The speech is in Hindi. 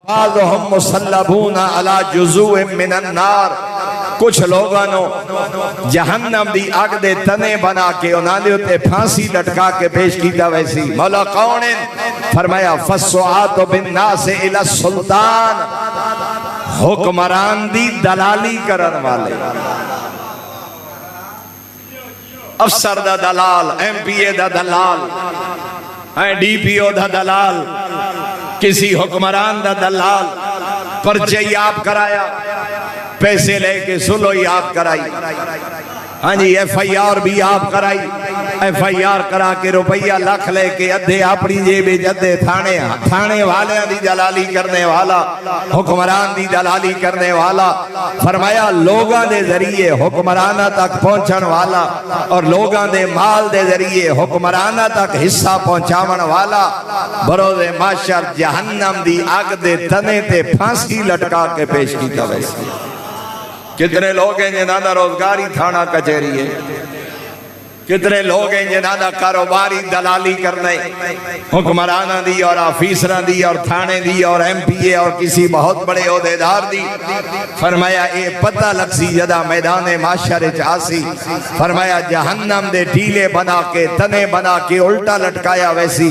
अला जुज़ूए मिनन नार, कुछ लोगों जहन्नम दी अग दे तने बना के उन्होंने उत्ते फांसी लटका के पेश किया। वैसी मौला कौन है? फरमाया फस्सुआतु बिन्नास इला सुल्तान, हुक्मरान दी दलाली करन वाले, अफसर दा दलाल, MPA दा दलाल, DPO दा दलाल, किसी हुक्मरान दा दलाल, पर्चे याद कराया, पैसे लेके सुलो याद कराई, हाँ जी FIR भी आप कराई, FIR करा के रुपया लाख लेके अद्धे अपनी जेब अद्धे थाने वाले दी दलाली करने वाला, हुक्मरान दी दलाली करने वाला। फरमाया लोगों दे जरिए हुक्मराना तक पहुंचन वाला और लोगों दे माल दे जरिए हुक्मराना तक हिस्सा पहुंचावन वाला बरोज़े माशर जहन्नम दी आग दे तने ते फांसी लटका के पेश किया। वैसे कितने लोग हैं जिन्हां दा रोजगारी थाना कचहरी है, कितने लोग हैं जिन्हां दा कारोबारी दलाली करने हुक्मराना दी और ऑफिसरां दी और थाने दी और MPA और किसी बहुत बड़े ओहदेदार दी। फरमाया ये पता लगसी जदा मैदान माशर च आसी, फरमाया जहन्नम दे टीले बना के तने बना के उल्टा लटकाया। वैसी